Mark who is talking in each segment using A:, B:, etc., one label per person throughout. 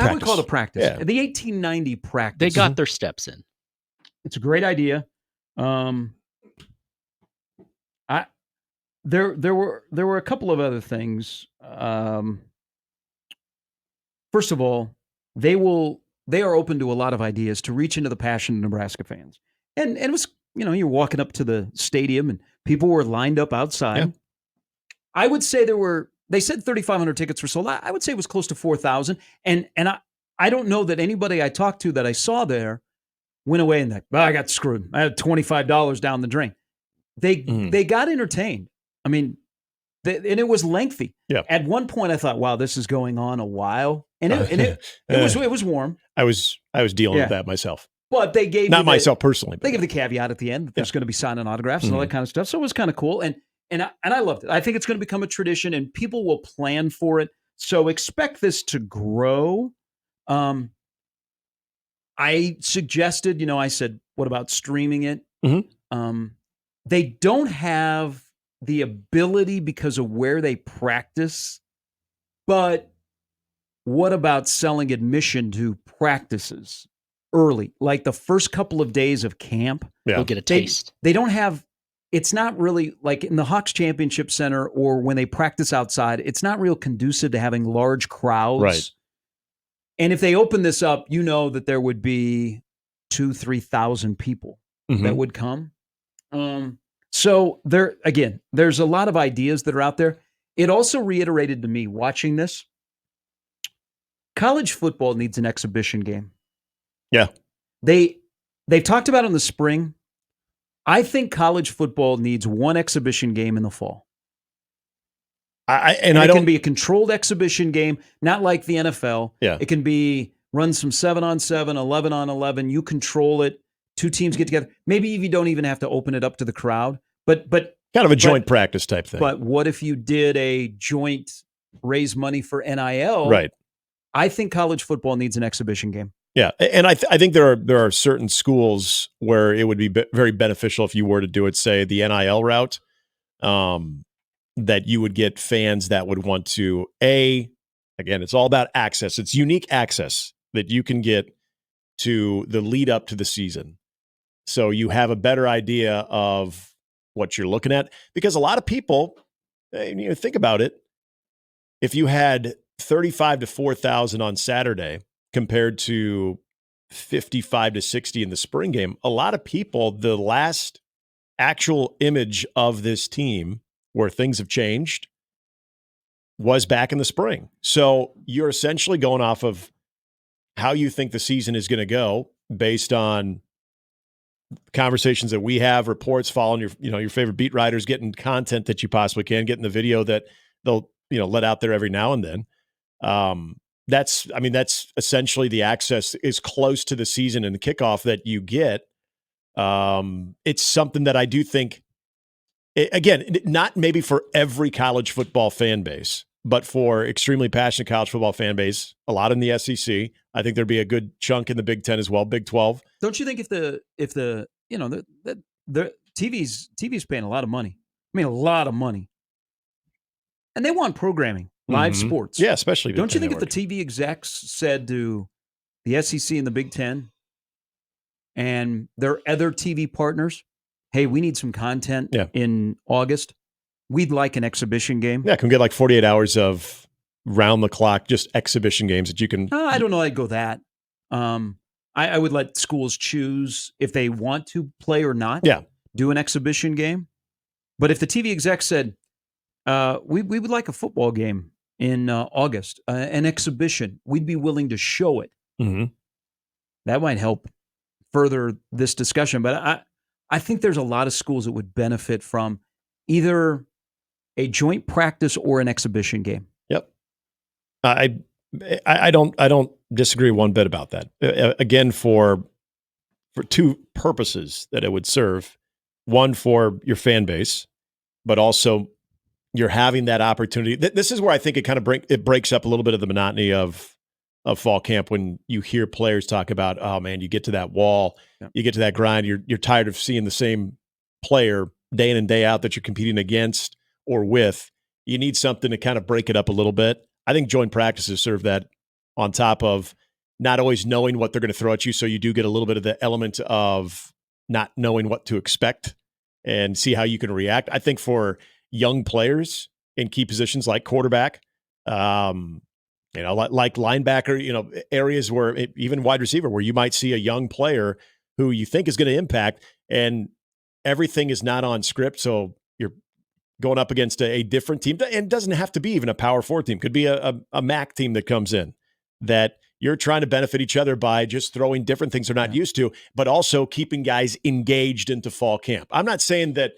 A: I would call it a practice.
B: Yeah.
A: The 1890 practice.
C: They got their steps in.
A: It's a great idea. There were a couple of other things. First of all, they are open to a lot of ideas to reach into the passion of Nebraska fans. And it was, you're walking up to the stadium and people were lined up outside.
B: Yeah.
A: I would say they said 3,500 tickets were sold. I would say it was close to 4,000. And I don't know that anybody I talked to that I saw there went away and I got screwed. I had $25 down the drain. They got entertained. I mean, and it was lengthy.
B: Yeah.
A: At one point, I thought, "Wow, this is going on a while," and it was warm.
B: I was dealing with that myself,
A: but they gave
B: not myself personally.
A: They gave the caveat at the end that there's going to be signing autographs and all that kind of stuff. So it was kind of cool, and I loved it. I think it's going to become a tradition, and people will plan for it. So expect this to grow. I suggested, I said, "What about streaming it?" They don't have the ability because of where they practice, but what about selling admission to practices early? Like the first couple of days of camp.
C: They'll get a taste.
A: They don't have, it's not really like in the Hawks Championship Center or when they practice outside, it's not real conducive to having large crowds.
B: Right.
A: And if they open this up, that there would be 2,000-3,000 people that would come. So there's a lot of ideas that are out there. It also reiterated to me watching this, college football needs an exhibition game.
B: Yeah.
A: They've talked about it in the spring. I think college football needs one exhibition game in the fall. It can be a controlled exhibition game, not like the NFL.
B: Yeah.
A: It can be run some 7-on-7, 11-on-11. You control it. Two teams get together. Maybe you don't even have to open it up to the crowd, but
B: kind of a joint practice type thing.
A: But what if you did a joint raise money for NIL?
B: Right.
A: I think college football needs an exhibition game.
B: Yeah, and I think there are certain schools where it would be very beneficial if you were to do it, say the NIL route, that you would get fans that would want to again, it's all about access. It's unique access that you can get to the lead up to the season. So you have a better idea of what you're looking at, because a lot of people, think about it. If you had 35 to 4,000 on Saturday compared to 55 to 60 in the spring game, a lot of people, the last actual image of this team where things have changed was back in the spring. So you're essentially going off of how you think the season is going to go based on conversations that we have, reports, following your favorite beat writers, getting content that you possibly can, getting the video that they'll let out there every now and then. That's essentially the access is close to the season and the kickoff that you get. It's something that I do think, again, not maybe for every college football fan base, but for extremely passionate college football fan base, a lot in the SEC. I think there'd be a good chunk in the Big Ten as well, Big 12.
A: Don't you think if the TV's paying a lot of money? I mean, a lot of money, and they want programming, live sports.
B: Yeah, especially.
A: Don't you think if the TV execs said to the SEC and the Big Ten and their other TV partners, "Hey, we need some content in August. We'd like an exhibition game."
B: Yeah, can we get like 48 hours of round the clock, just exhibition games that you can.
A: I don't know. I'd go that. I would let schools choose if they want to play or not.
B: Yeah.
A: Do an exhibition game. But if the TV exec said, we would like a football game in August, an exhibition, we'd be willing to show it. That might help further this discussion. But I think there's a lot of schools that would benefit from either a joint practice or an exhibition game.
B: Yep. I don't disagree one bit about that. Again, for two purposes that it would serve. One, for your fan base, but also you're having that opportunity. This is where I think it kind of breaks up a little bit of the monotony of fall camp when you hear players talk about, oh man, you get to that wall, you get to that grind, you're tired of seeing the same player day in and day out that you're competing against or with. You need something to kind of break it up a little bit. I think joint practices serve that on top of not always knowing what they're going to throw at you. So you do get a little bit of the element of not knowing what to expect and see how you can react. I think for young players in key positions like quarterback, like linebacker, areas where even wide receiver, where you might see a young player who you think is going to impact, and everything is not on script. So you're going up against a different team, and it doesn't have to be even a Power 4 team. Could be a MAC team that comes in that you're trying to benefit each other by just throwing different things they're not used to, but also keeping guys engaged into fall camp. I'm not saying that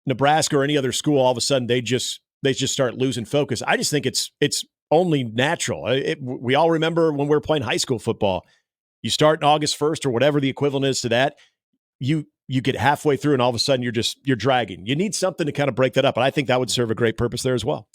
B: Nebraska or any other school, all of a sudden they just start losing focus. I just think it's only natural. We all remember when we were playing high school football. You start on August 1st or whatever the equivalent is to that. You get halfway through and all of a sudden you're dragging. You need something to kind of break that up. And I think that would serve a great purpose there as well.